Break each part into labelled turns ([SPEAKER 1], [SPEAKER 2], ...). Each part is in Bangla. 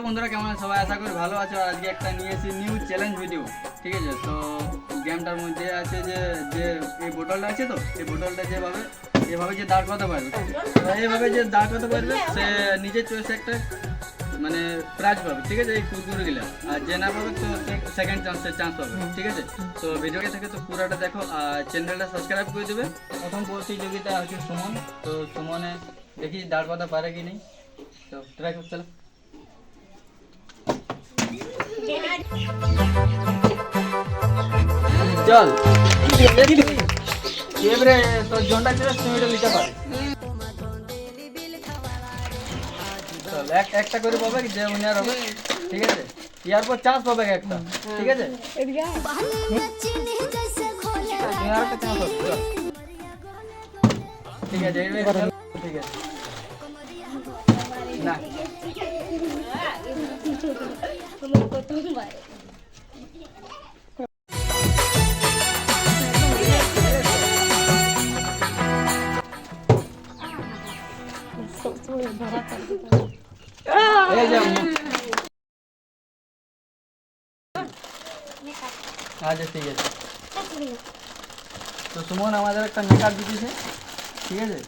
[SPEAKER 1] বন্ধুরা, কেমন আছে সবাই? আশা করি ভালো আছো। আর আজকে একটা নিয়ে এসেছি নিউ চ্যালেঞ্জ ভিডিও, ঠিক আছে? তো গেমটার মধ্যে আছে যে যে এই বোতলটা আছে, তো এই বোতলটা এভাবে যে দাঁড় করাতে পারবে, তো এইভাবে যে দাঁড় করাতে পারবে সে নিজের চয়েসে একটা মানে প্রাইজ পাবে, ঠিক আছে? এই কুরকুরেগুলো। আর যে না পাবে তো সেকেন্ড চান্স পাবে, ঠিক আছে? তো ভিডিওটা থেকে তো পুরোটা দেখো আর চ্যানেলটা সাবস্ক্রাইব করে দেবে। প্রথম প্রতিযোগিতা হচ্ছে সুমন। তো সুমনে দেখি দাঁড় করাতে পারে কি নেই, তো ট্রাই করতে চলো। চল এবারে তোর জনটা ছিল, তুমি এটা নিতে পারে। চল একটা করে পাবে, যে উইনার হবে, ঠিক আছে? ইয়ার পর চান্স পাবে একটা, ঠিক আছে? আর একটা চান্স হবে, চল ঠিক আছে? ঠিক আছে না আচ্ছা ঠিক আছে। তো সুমন আমাদের একটা মেকআপ দিতেছে, ঠিক আছে?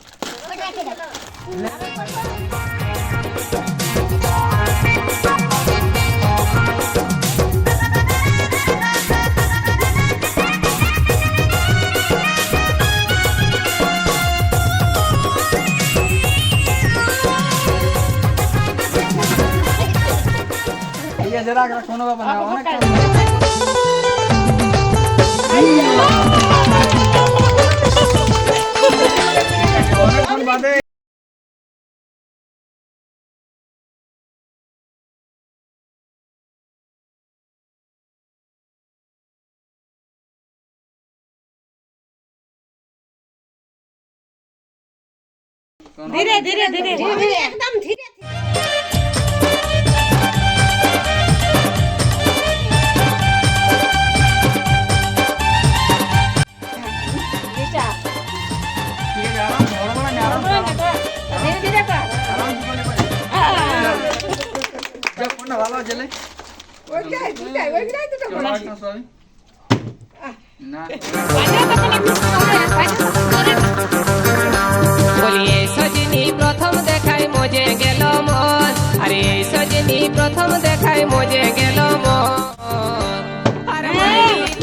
[SPEAKER 1] ঠিক আছে, রাখ, কোনো ব্যাপার না। অনেক অনেকক্ষণ বাদে
[SPEAKER 2] धीरे धीरे धीरे एकदम धीरे
[SPEAKER 1] ভালো চলে না
[SPEAKER 3] বলিয়ে সজনী প্রথম দেখায় মজে গেল মন, আরে সজনী প্রথম দেখায় মজে গেল মন, আরে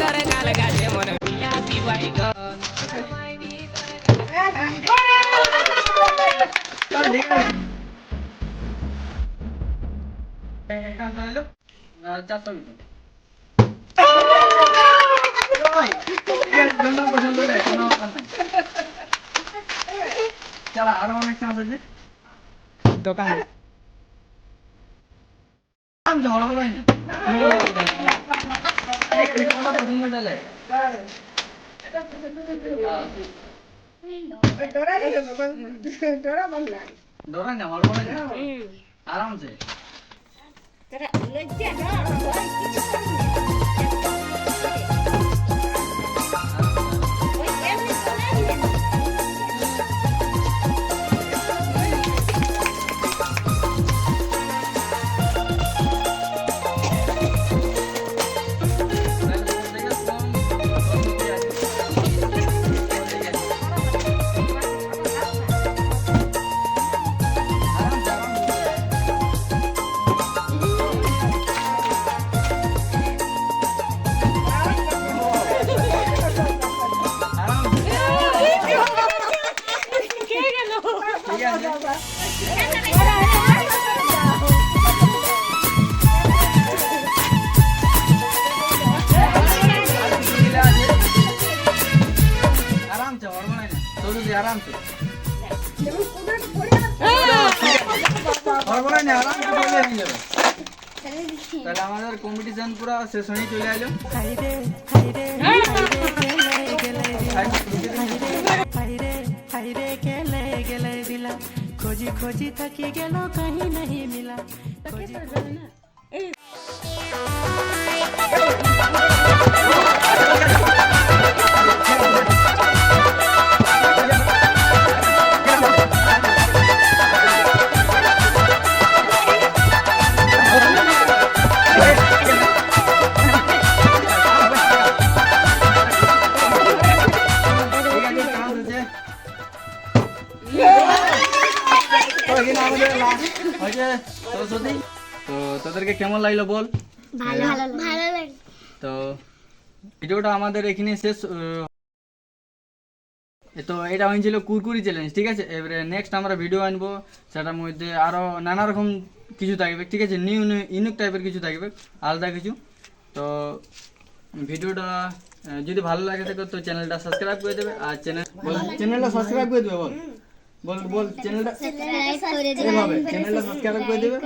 [SPEAKER 3] তোর গাল গাছে মন মিয়া দিবাই গন।
[SPEAKER 1] চলো আরো অনেক চান্স আছে দোকানে। आराम से आराम से তাহলে আমাদের কম্পিটিশন পুরো শেষ হয়ে চলে এলো।
[SPEAKER 4] खोजी खोजी थकी गेलो कहीं नहीं मिला
[SPEAKER 1] সত্যি তো তোদেরকে কেমন লাগলো বল? তো ভিডিওটা আমাদের এখানে শেষ। তো এটা হয়েছিল কুরকুরি চ্যালেঞ্জ, ঠিক আছে। এবারে নেক্সট আমরা ভিডিও আনবো, সেটার মধ্যে আরও নানা রকম কিছু থাকবে, ঠিক আছে। নিউ ইউনিক টাইপের কিছু থাকবে, আলাদা কিছু। তো ভিডিওটা যদি ভালো লাগে থাকে তো চ্যানেলটা সাবস্ক্রাইব করে দেবে। আর চ্যানেলটা সাবস্ক্রাইব করে দেবে, বল বল বল চ্যানেলটা এভাবে চ্যানেলটা সাবস্ক্রাইব করে দেবে।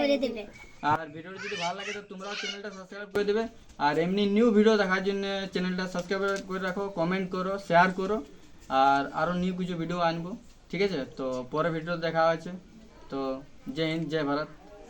[SPEAKER 1] আর ভিডিওটা যদি ভালো লাগে তো তোমরাও চ্যানেলটা সাবস্ক্রাইব করে দেবে। আর এমনি নিউ ভিডিও দেখার জন্য চ্যানেলটা সাবস্ক্রাইব করে রাখো, কমেন্ট করো, শেয়ার করো। আর আরও নিউ কিছু ভিডিও আনবো, ঠিক আছে। তো পরে ভিডিও দেখা হচ্ছে। তো জয় হিন্দ, জয় ভারত।